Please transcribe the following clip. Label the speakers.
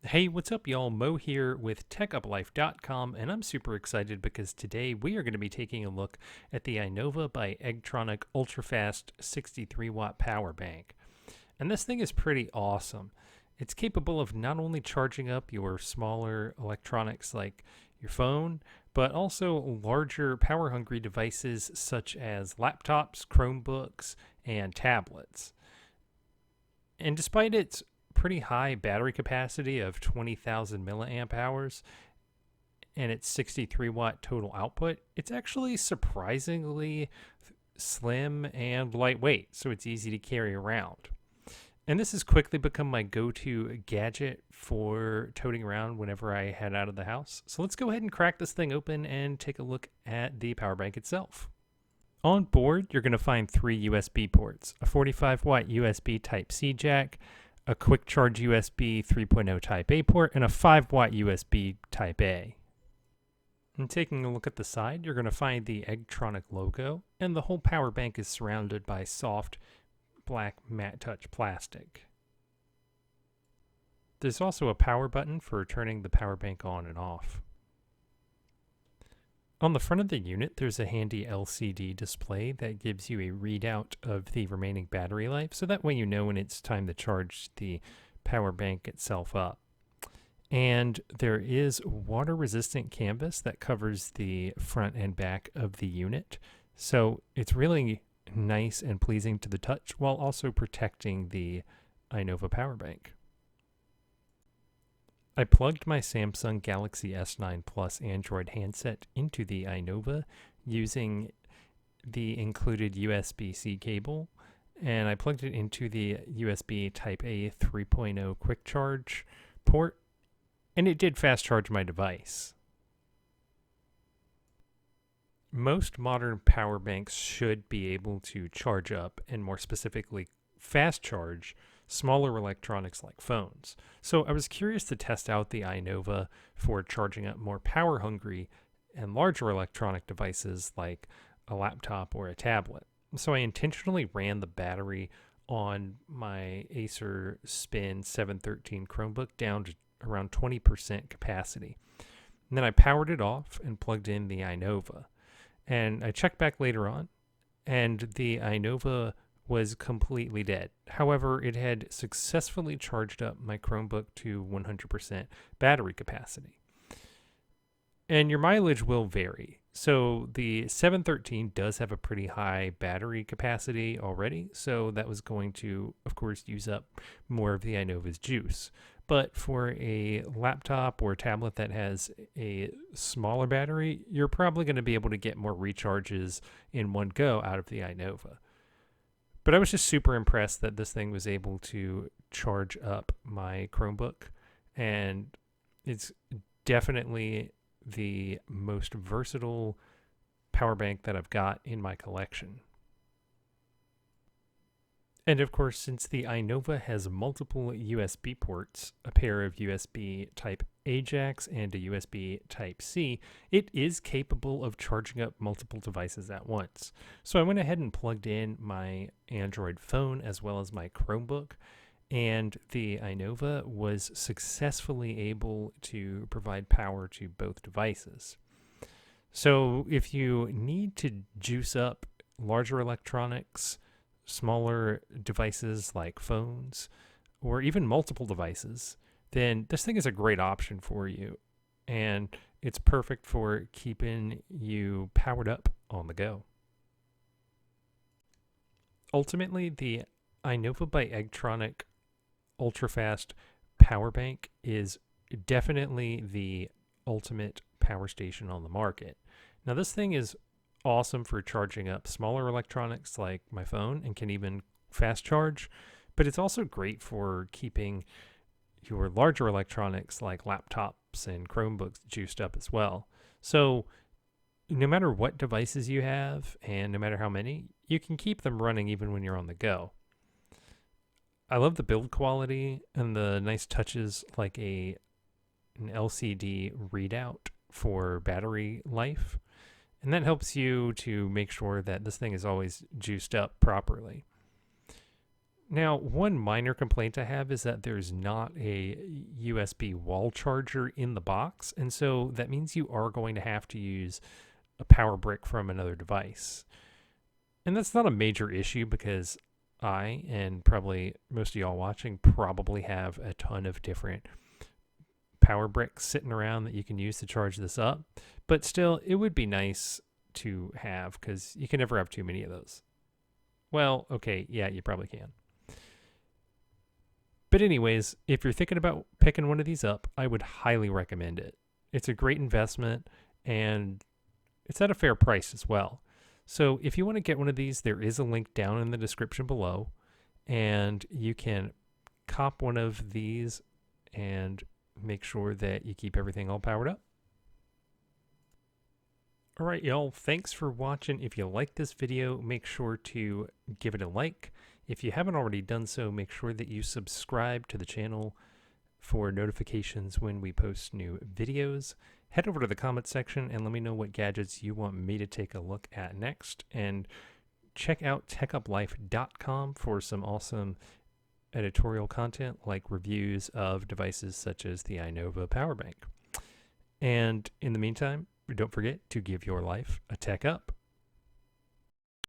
Speaker 1: Hey, what's up, y'all? Mo here with TechUpLife.com, and I'm super excited because today we are going to be taking a look at the Einova by Eggtronic Ultrafast 63-watt power bank. And this thing is pretty awesome. It's capable of not only charging up your smaller electronics like your phone, but also larger power-hungry devices such as laptops, Chromebooks, and tablets. And despite its pretty high battery capacity of 20,000 milliamp hours and its 63-watt total output, it's actually surprisingly slim and lightweight, so it's easy to carry around. And this has quickly become my go-to gadget for toting around whenever I head out of the house. So let's go ahead and crack this thing open and take a look at the power bank itself. On board, you're going to find three USB ports, a 45-watt USB Type-C jack, a quick charge USB 3.0 Type A port, and a 5-watt USB Type A. And taking a look at the side, you're going to find the Eggtronic logo, and the whole power bank is surrounded by soft black matte touch plastic. There's also a power button for turning the power bank on and off. On the front of the unit, there's a handy LCD display that gives you a readout of the remaining battery life, so that way you know when it's time to charge the power bank itself up. And there is water-resistant canvas that covers the front and back of the unit, so it's really nice and pleasing to the touch while also protecting the Einova power bank. I plugged my Samsung Galaxy S9 Plus Android handset into the Einova using the included USB-C cable, and I plugged it into the USB Type A 3.0 quick charge port, and it did fast charge my device. Most modern power banks should be able to charge up, and more specifically fast charge, smaller electronics like phones. So I was curious to test out the Einova for charging up more power hungry and larger electronic devices like a laptop or a tablet. So I intentionally ran the battery on my Acer Spin 713 Chromebook down to around 20% capacity. And then I powered it off and plugged in the Einova. And I checked back later on, and the Einova was completely dead. However, it had successfully charged up my Chromebook to 100% battery capacity. And your mileage will vary. So the 713 does have a pretty high battery capacity already, so that was going to, of course, use up more of the Einova's juice. But for a laptop or tablet that has a smaller battery, you're probably going to be able to get more recharges in one go out of the Einova. But I was just super impressed that this thing was able to charge up my Chromebook, and it's definitely the most versatile power bank that I've got in my collection. And of course, since the Einova has multiple USB ports, a pair of USB Type A jacks, and a USB Type C, it is capable of charging up multiple devices at once. So I went ahead and plugged in my Android phone as well as my Chromebook, and the Einova was successfully able to provide power to both devices. So if you need to juice up larger electronics, smaller devices like phones, or even multiple devices, then this thing is a great option for you. And it's perfect for keeping you powered up on the go. Ultimately, the Einova by Eggtronic Ultrafast power bank is definitely the ultimate power station on the market. Now, this thing is awesome for charging up smaller electronics like my phone and can even fast charge, but it's also great for keeping your larger electronics like laptops and Chromebooks juiced up as well. So no matter what devices you have and no matter how many, you can keep them running even when you're on the go. I love the build quality and the nice touches like an LCD readout for battery life. And that helps you to make sure that this thing is always juiced up properly. Now, one minor complaint I have is that there's not a USB wall charger in the box, and so that means you are going to have to use a power brick from another device. And that's not a major issue because I, and probably most of y'all watching, probably have a ton of different power bricks sitting around that you can use to charge this up. But still, it would be nice to have because you can never have too many of those. Well, okay, yeah, you probably can. But anyways, if you're thinking about picking one of these up, I would highly recommend it. It's a great investment and it's at a fair price as well. So if you want to get one of these, there is a link down in the description below and you can cop one of these and make sure that you keep everything all powered up. All right, y'all, thanks for watching. If you like this video, make sure to give it a like. If you haven't already done so, make sure that you subscribe to the channel for notifications when we post new videos. Head over to the comment section and let me know what gadgets you want me to take a look at next. And check out techuplife.com for some awesome editorial content like reviews of devices such as the Einova power bank. And in the meantime, don't forget to give your life a tech up.